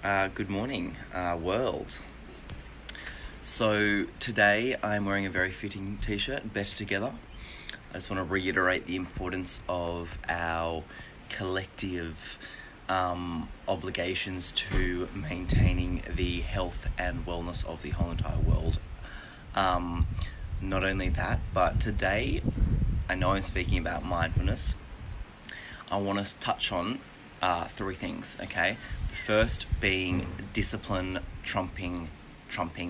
Good morning, world. So today I'm wearing a very fitting t-shirt, Better Together. I just want to reiterate the importance of our collective obligations to maintaining the health and wellness of the whole entire world. Not only that, but today, I know I'm speaking about mindfulness. I want to touch on three things, okay? The first being discipline trumping. I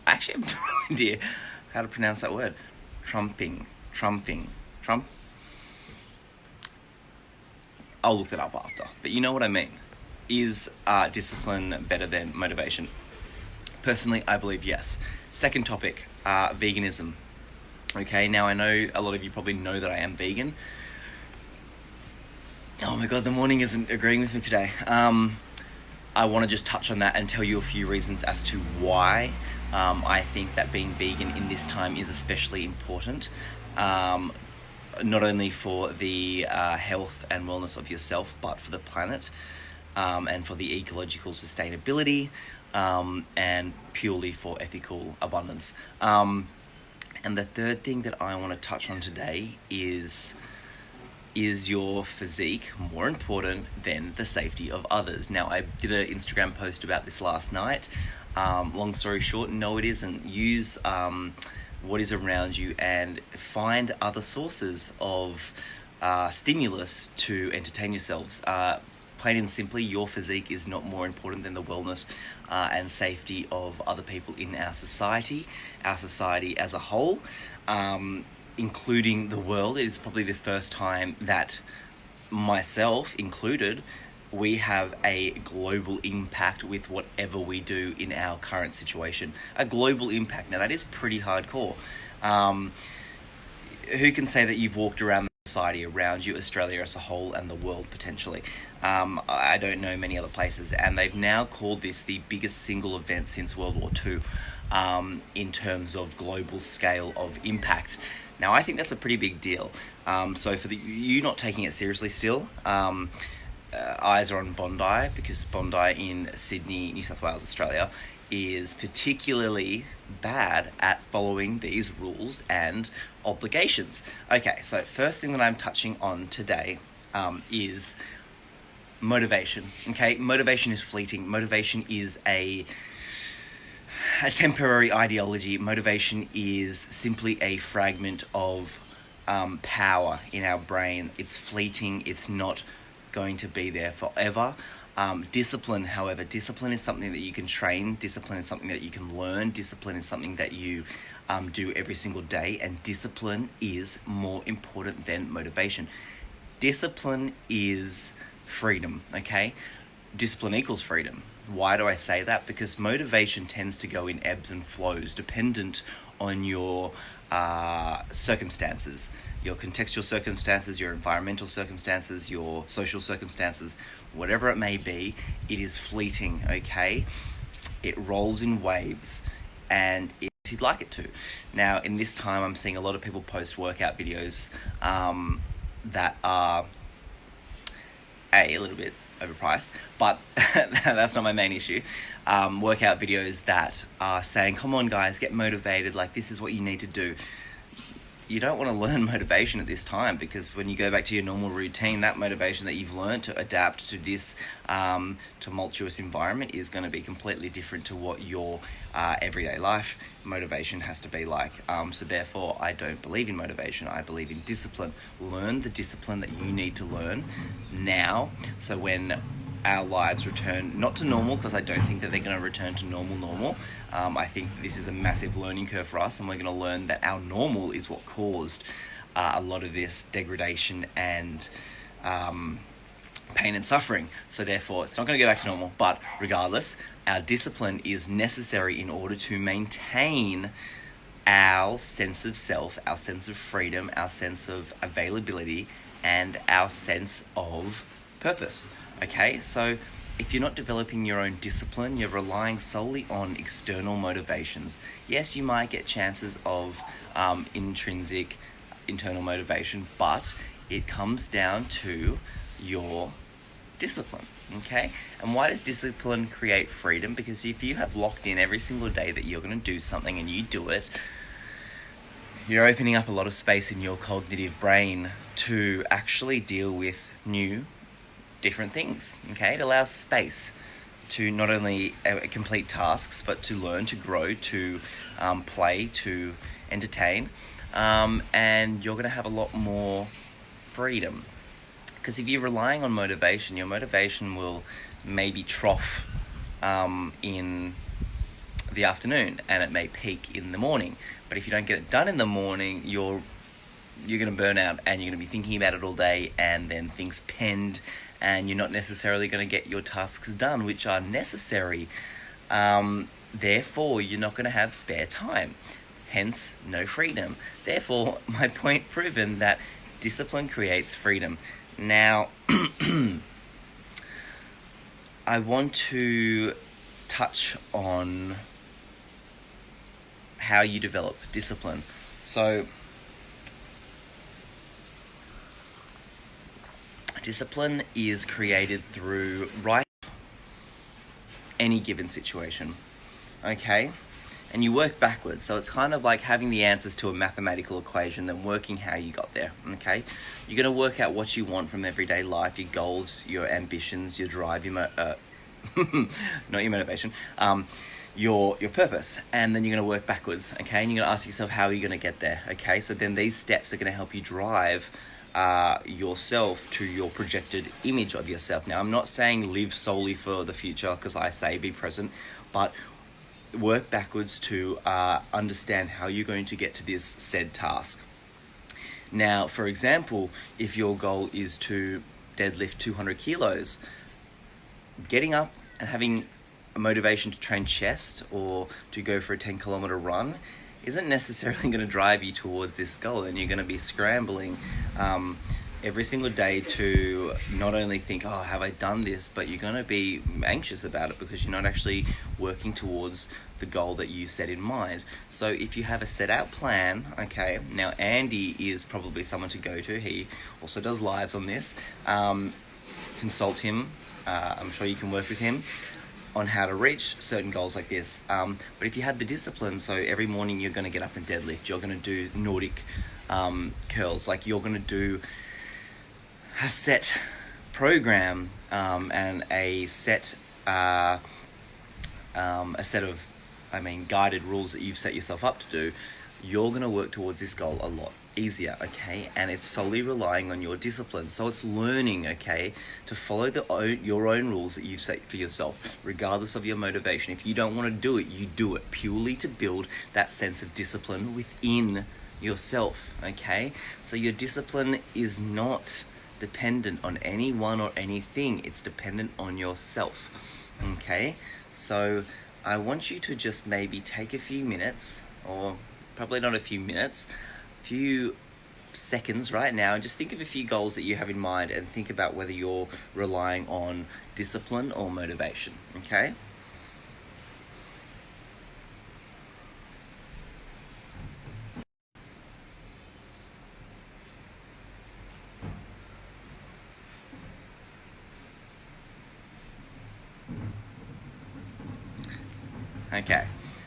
actually have no idea how to pronounce that word. Trumping. I'll look that up after, but you know what I mean. Is discipline better than motivation? Personally, I believe yes. Second topic, veganism. Okay, now I know a lot of you probably know that I am vegan. Oh my god, the morning isn't agreeing with me today. I want to just touch on that and tell you a few reasons as to why I think that being vegan in this time is especially important. Not only for the health and wellness of yourself, but for the planet and for the ecological sustainability and purely for ethical abundance. And the third thing that I want to touch on today is your physique more important than the safety of others? Now, I did an Instagram post about this last night. Long story short, no, it isn't. Use what is around you and find other sources of stimulus to entertain yourselves. Plain and simply, your physique is not more important than the wellness and safety of other people in our society as a whole. Including the world. It is probably the first time that, myself included, we have a global impact with whatever we do in our current situation. A global impact. Now, that is pretty hardcore. Who can say that you've walked around the society around you, Australia as a whole, and the world potentially? I don't know many other places, and they've now called this the biggest single event since World War II in terms of global scale of impact. Now, I think that's a pretty big deal. So for you not taking it seriously still, eyes are on Bondi, because Bondi in Sydney, New South Wales, Australia, is particularly bad at following these rules and obligations. Okay, so first thing that I'm touching on today is motivation. Okay, motivation is fleeting. Motivation is a temporary ideology. Motivation is simply a fragment of power in our brain. It's fleeting. It's not going to be there forever. Discipline, however, discipline is something that you can train. Discipline is something that you can learn. Discipline is something that you do every single day. And discipline is more important than motivation. Discipline is freedom, okay? Discipline equals freedom. Why do I say that? Because motivation tends to go in ebbs and flows dependent on your circumstances, your contextual circumstances, your environmental circumstances, your social circumstances, whatever it may be. It is fleeting, okay? It rolls in waves, and you'd like it to. Now, in this time, I'm seeing a lot of people post workout videos that are a little bit overpriced, but that's not my main issue. Workout videos that are saying, come on guys, get motivated, like this is what you need to do. You don't want to learn motivation at this time, because when you go back to your normal routine, that motivation that you've learned to adapt to this tumultuous environment is going to be completely different to what your everyday life motivation has to be like. So therefore, I don't believe in motivation. I believe in discipline. Learn the discipline that you need to learn now, so when our lives return, not to normal, because I don't think that they're going to return to normal. I think this is a massive learning curve for us, and we're going to learn that our normal is what caused a lot of this degradation and pain and suffering. So therefore, it's not going to go back to normal. But regardless, our discipline is necessary in order to maintain our sense of self, our sense of freedom, our sense of availability, and our sense of purpose. Okay, so if you're not developing your own discipline, you're relying solely on external motivations. Yes, you might get chances of intrinsic internal motivation, but it comes down to your discipline, okay? And why does discipline create freedom? Because if you have locked in every single day that you're going to do something and you do it, you're opening up a lot of space in your cognitive brain to actually deal with new, different things, okay? It allows space to not only complete tasks, but to learn, to grow, to play, to entertain, and you're going to have a lot more freedom. Because if you're relying on motivation, your motivation will maybe trough in the afternoon, and it may peak in the morning. But if you don't get it done in the morning, you're going to burn out, and you're going to be thinking about it all day, and then things pend, and you're not necessarily going to get your tasks done, which are necessary. Therefore, you're not going to have spare time. Hence, no freedom. Therefore, my point proven that discipline creates freedom. Now, I want to touch on how you develop discipline. So, discipline is created through any given situation, okay? And you work backwards. So it's kind of like having the answers to a mathematical equation, then working how you got there, okay? You're going to work out what you want from everyday life, your goals, your ambitions, your drive, not your motivation, your purpose. And then you're going to work backwards, okay? And you're going to ask yourself, how are you going to get there, okay? So then these steps are going to help you drive yourself to your projected image of yourself. Now, I'm not saying live solely for the future, because I say be present, but work backwards to understand how you're going to get to this said task. Now, for example, if your goal is to deadlift 200 kilos, getting up and having a motivation to train chest or to go for a 10-kilometer run isn't necessarily going to drive you towards this goal, and you're going to be scrambling every single day to not only think, oh, have I done this, but you're going to be anxious about it because you're not actually working towards the goal that you set in mind. So if you have a set out plan, okay, now Andy is probably someone to go to. He also does lives on this. Consult him. I'm sure you can work with him on how to reach certain goals like this. But if you have the discipline, so every morning you're going to get up and deadlift, you're going to do Nordic curls, like you're going to do a set program and a set of guided rules that you've set yourself up to do, you're going to work towards this goal a lot easier, okay? And it's solely relying on your discipline. So it's learning, okay, to follow your own rules that you've set for yourself, regardless of your motivation. If you don't want to do it, you do it purely to build that sense of discipline within yourself, okay? So your discipline is not dependent on anyone or anything. It's dependent on yourself, okay? So I want you to just maybe take a few minutes, or probably not a few minutes, a few seconds right now, and just think of a few goals that you have in mind and think about whether you're relying on discipline or motivation, okay? Okay,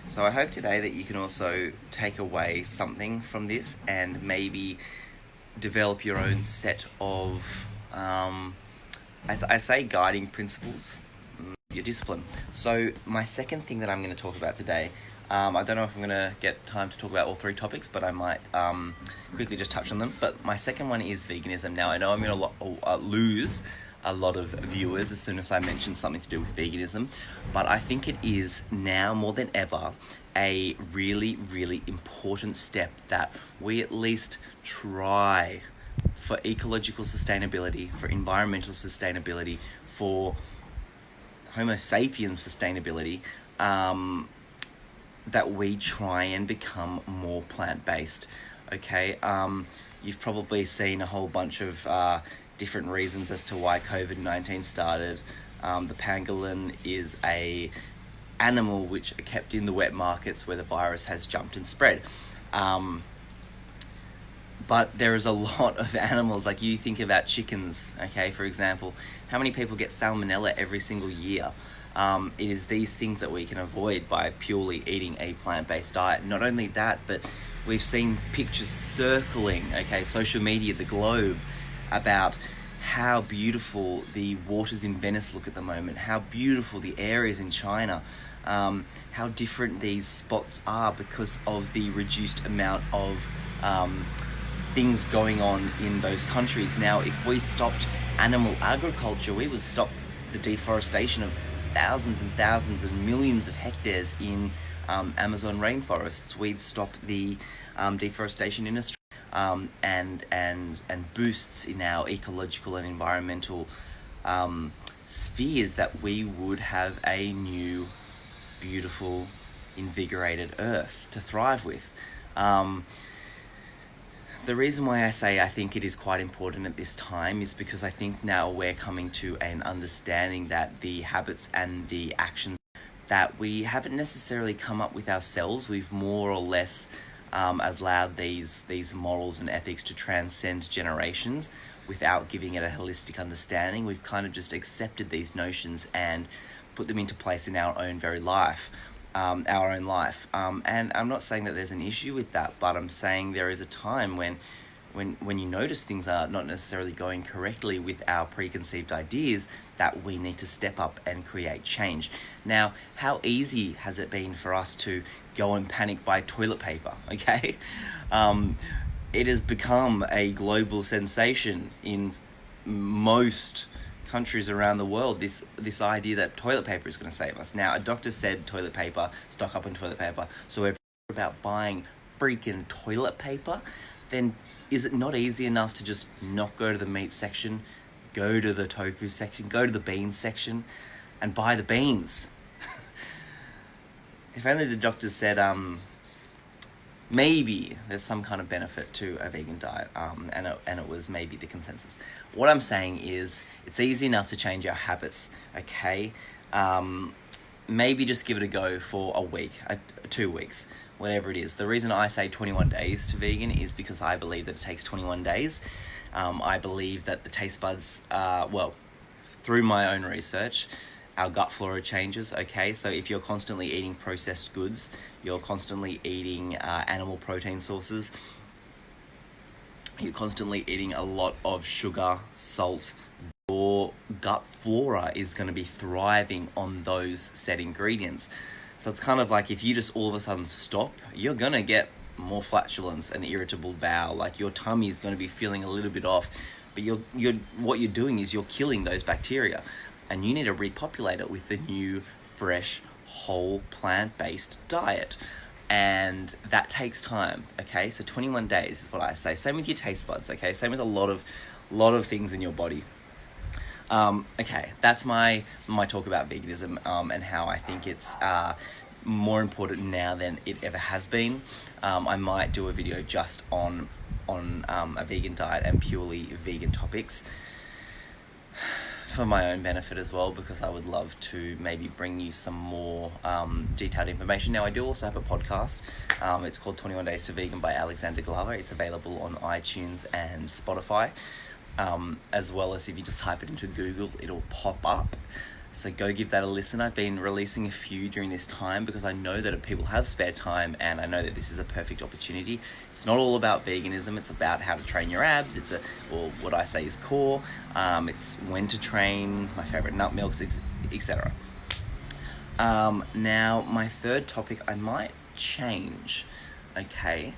so I hope today that you can also take away something from this and maybe develop your own set of, as I say, guiding principles, your discipline. So my second thing that I'm going to talk about today, I don't know if I'm going to get time to talk about all three topics, but I might quickly just touch on them. But my second one is veganism. Now, I know I'm going to lose a lot of viewers as soon as I mention something to do with veganism, but I think it is now more than ever a really, really important step that we at least try for ecological sustainability, for environmental sustainability, for Homo sapiens sustainability, that we try and become more plant-based, okay? You've probably seen a whole bunch of different reasons as to why COVID-19 started. The pangolin is a animal which are kept in the wet markets where the virus has jumped and spread. But there is a lot of animals, like you think about chickens, okay, for example. How many people get salmonella every single year? It is these things that we can avoid by purely eating a plant-based diet. Not only that, but we've seen pictures circling, okay, social media, the globe, about how beautiful the waters in Venice look at the moment, how beautiful the air is in China, how different these spots are because of the reduced amount of things going on in those countries. Now, if we stopped animal agriculture, we would stop the deforestation of thousands and thousands and millions of hectares in Amazon rainforests. We'd stop the deforestation in Australia, and boosts in our ecological and environmental spheres, that we would have a new, beautiful, invigorated earth to thrive with. The reason why I say I think it is quite important at this time is because I think now we're coming to an understanding that the habits and the actions that we haven't necessarily come up with ourselves, we've more or less allowed these morals and ethics to transcend generations without giving it a holistic understanding. We've kind of just accepted these notions and put them into place in our own very life. Our own life. And I'm not saying that there's an issue with that, but I'm saying there is a time when you notice things are not necessarily going correctly with our preconceived ideas, that we need to step up and create change. Now, how easy has it been for us to go and panic buy toilet paper, okay? It has become a global sensation in most countries around the world, this idea that toilet paper is going to save us. Now, a doctor said toilet paper, stock up on toilet paper, so if we're about buying freaking toilet paper, then is it not easy enough to just not go to the meat section, go to the tofu section, go to the beans section, and buy the beans? If only the doctors said, maybe there's some kind of benefit to a vegan diet, and it was maybe the consensus. What I'm saying is, it's easy enough to change our habits, okay? Maybe just give it a go for a week, 2 weeks, whatever it is. The reason I say 21 days to vegan is because I believe that it takes 21 days. I believe that the taste buds, through my own research, our gut flora changes, okay? So if you're constantly eating processed goods, you're constantly eating animal protein sources, you're constantly eating a lot of sugar, salt, your gut flora is going to be thriving on those set ingredients. So it's kind of like if you just all of a sudden stop, you're going to get more flatulence and irritable bowel. Like your tummy is going to be feeling a little bit off, but what you're doing is you're killing those bacteria. And you need to repopulate it with the new, fresh, whole, plant-based diet. And that takes time, okay? So 21 days is what I say. Same with your taste buds, okay? Same with a lot of things in your body. Okay, that's my talk about veganism, and how I think it's more important now than it ever has been. I might do a video just on a vegan diet and purely vegan topics, for my own benefit as well, because I would love to maybe bring you some more detailed information. Now, I do also have a podcast. It's called 21 Days to Vegan by Alexander Glover. It's available on iTunes and Spotify, as well as if you just type it into Google, it'll pop up. So go give that a listen. I've been releasing a few during this time because I know that people have spare time, and I know that this is a perfect opportunity. It's not all about veganism. It's about how to train your abs. Or what I say is core. It's when to train, my favorite nut milks, etc. Now, my third topic I might change, okay?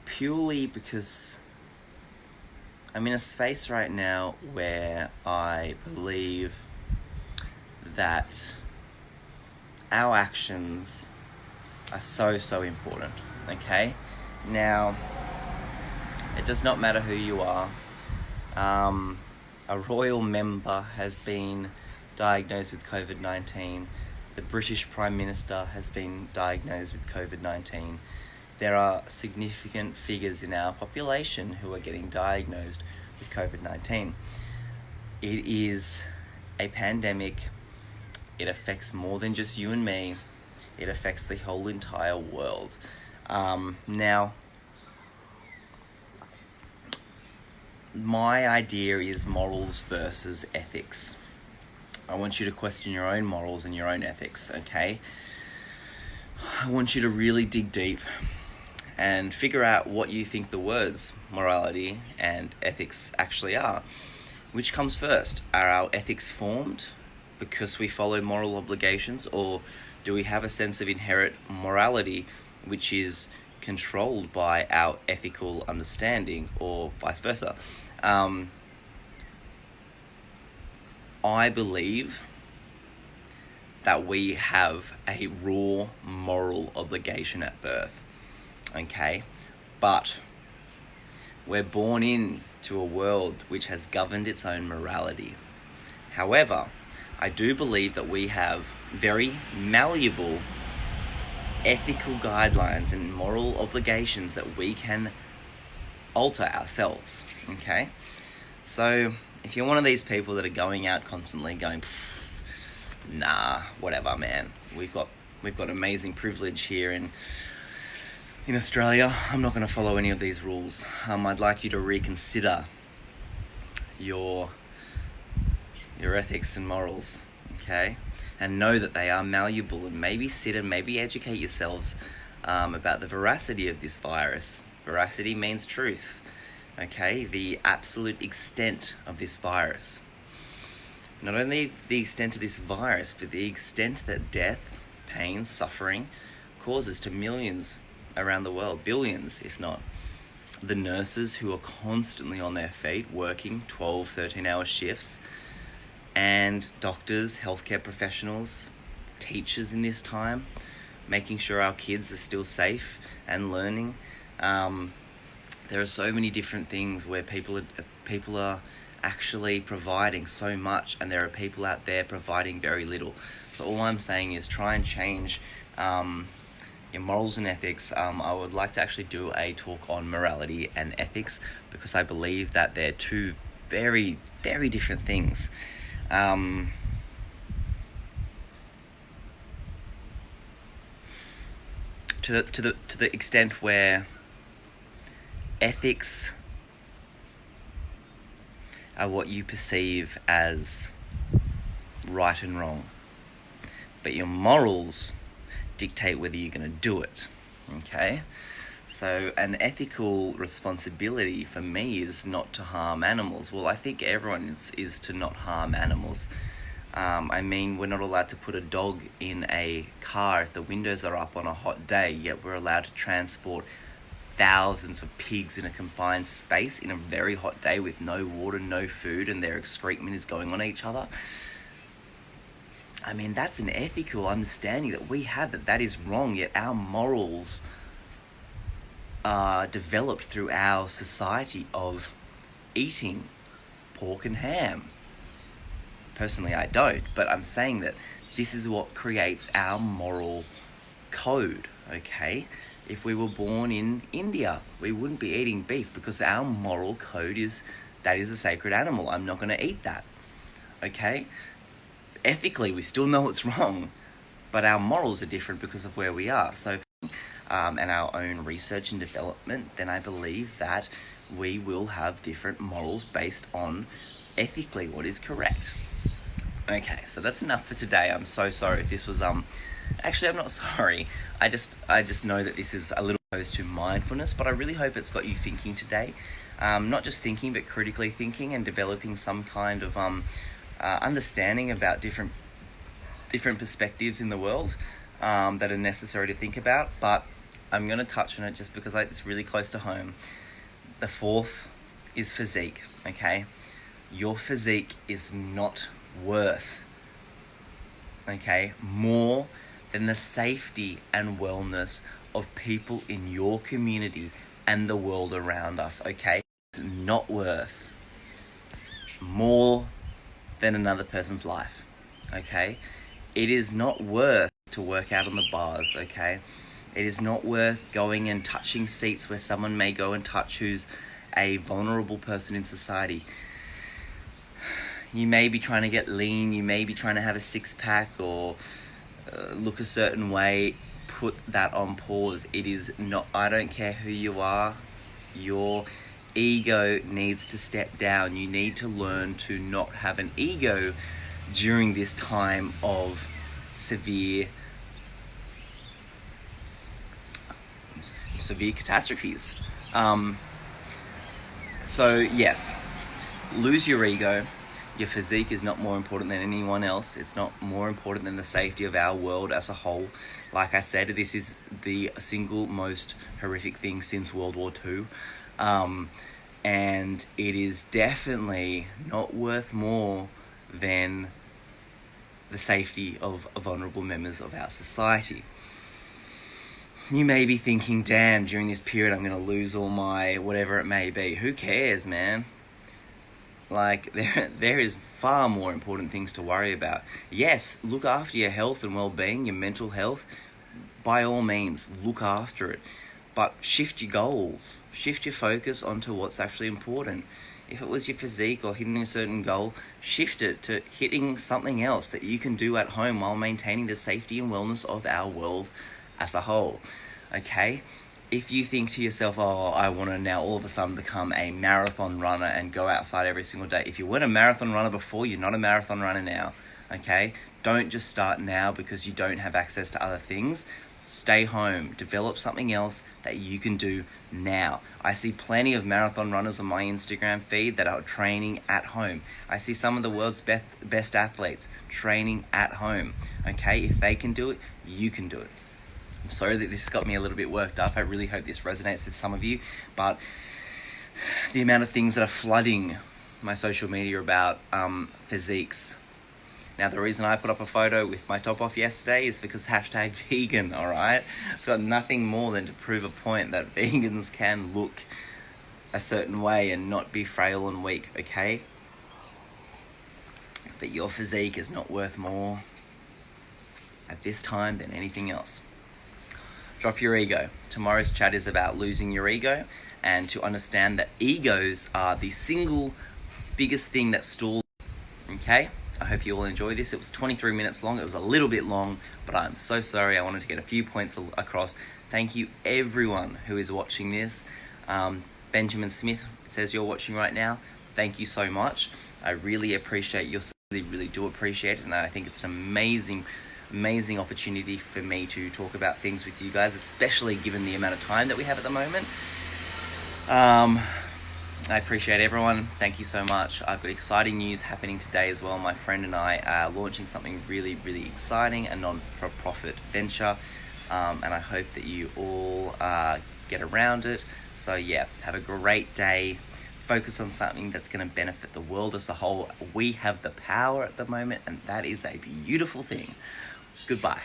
Purely because I'm in a space right now where I believe that our actions are so important, okay? Now, it does not matter who you are. A royal member has been diagnosed with COVID-19. The British Prime Minister has been diagnosed with COVID-19. There are significant figures in our population who are getting diagnosed with COVID-19. It is a pandemic. It affects more than just you and me. It affects the whole entire world. Now, my idea is morals versus ethics. I want you to question your own morals and your own ethics, okay? I want you to really dig deep and figure out what you think the words morality and ethics actually are. Which comes first? Are our ethics formed because we follow moral obligations, or do we have a sense of inherent morality which is controlled by our ethical understanding, or vice versa? I believe that we have a raw moral obligation at birth, okay? But we're born into a world which has governed its own morality. However, I do believe that we have very malleable ethical guidelines and moral obligations that we can alter ourselves, okay? So if you're one of these people that are going out constantly going, nah, whatever, man, we've got amazing privilege here in Australia, I'm not going to follow any of these rules. I'd like you to reconsider your ethics and morals, okay? And know that they are malleable, and maybe sit and maybe educate yourselves about the veracity of this virus. Veracity means truth, okay? The absolute extent of this virus. Not only the extent of this virus, but the extent that death, pain, suffering causes to millions around the world, billions if not. The nurses who are constantly on their feet working 12, 13-hour shifts, and doctors, healthcare professionals, teachers in this time, making sure our kids are still safe and learning. There are so many different things where people are actually providing so much, and there are people out there providing very little. So all I'm saying is try and change your morals and ethics. I would like to actually do a talk on morality and ethics, because I believe that they're two very, very different things. To the extent where ethics are what you perceive as right and wrong, but your morals dictate whether you're going to do it, okay? So an ethical responsibility for me is not to harm animals. Well, I think everyone is to not harm animals. I mean, we're not allowed to put a dog in a car if the windows are up on a hot day, yet we're allowed to transport thousands of pigs in a confined space in a very hot day with no water, no food, and their excrement is going on each other. I mean, that's an ethical understanding that we have, that is wrong, yet our morals are developed through our society of eating pork and ham. Personally, I don't, but I'm saying that this is what creates our moral code, okay? If we were born in India, we wouldn't be eating beef, because our moral code is that is a sacred animal. I'm not going to eat that, okay? Ethically, we still know it's wrong, but our morals are different because of where we are. So, and our own research and development, then I believe that we will have different morals based on ethically what is correct. Okay, so that's enough for today. I'm so sorry if this was actually, I'm not sorry. I just know that this is a little close to mindfulness, but I really hope it's got you thinking today. Not just thinking, but critically thinking and developing some kind of understanding about different perspectives in the world that are necessary to think about. But I'm going to touch on it just because it's really close to home. The fourth is physique, okay? Your physique is not worth, okay, more than the safety and wellness of people in your community and the world around us, okay? It's not worth more than another person's life, okay? It is not worth to work out on the bars, okay? It is not worth going and touching seats where someone may go and touch who's a vulnerable person in society. You may be trying to get lean, you may be trying to have a six-pack or look a certain way. put that on pause. It is not, I don't care who you are, your ego needs to step down. You need to learn to not have an ego during this time of severe catastrophes. So yes, lose your ego. Your physique is not more important than anyone else. It's not more important than the safety of our world as a whole. Like I said, this is the single most horrific thing since World War II. And it is definitely not worth more than the safety of vulnerable members of our society. You may be thinking, damn, during this period I'm going to lose all my whatever it may be. Who cares, man? Like, there is far more important things to worry about. Yes, look after your health and well-being, your mental health. By all means, look after it. But shift your goals. Shift your focus onto what's actually important. If it was your physique or hitting a certain goal, shift it to hitting something else that you can do at home while maintaining the safety and wellness of our world as a whole. Okay? If you think to yourself, oh, I want to now all of a sudden become a marathon runner and go outside every single day. If you weren't a marathon runner before, you're not a marathon runner now. Okay? Don't just start now because you don't have access to other things. Stay home. Develop something else that you can do now. I see plenty of marathon runners on my Instagram feed that are training at home. I see some of the world's best athletes training at home. Okay? If they can do it, you can do it. I'm sorry that this got me a little bit worked up. I really hope this resonates with some of you. But the amount of things that are flooding my social media about physiques. Now, the reason I put up a photo with my top off yesterday is because #vegan, all right? It's got nothing more than to prove a point that vegans can look a certain way and not be frail and weak, okay? But your physique is not worth more at this time than anything else. Drop your ego. Tomorrow's chat is about losing your ego and to understand that egos are the single biggest thing that stalls. Okay? I hope you all enjoy this. It was 23 minutes long. It was a little bit long, but I'm so sorry. I wanted to get a few points across. Thank you, everyone who is watching this. Benjamin Smith says you're watching right now. Thank you so much. I really appreciate your support. Really do appreciate it, and I think it's an amazing opportunity for me to talk about things with you guys, especially given the amount of time that we have at the moment. I appreciate everyone. Thank you so much. I've got exciting news happening today as well. My friend and I are launching something really, really exciting, a non-for-profit venture, and I hope that you all get around it. So yeah, have a great day. Focus on something that's going to benefit the world as a whole. We have the power at the moment, and that is a beautiful thing. Goodbye.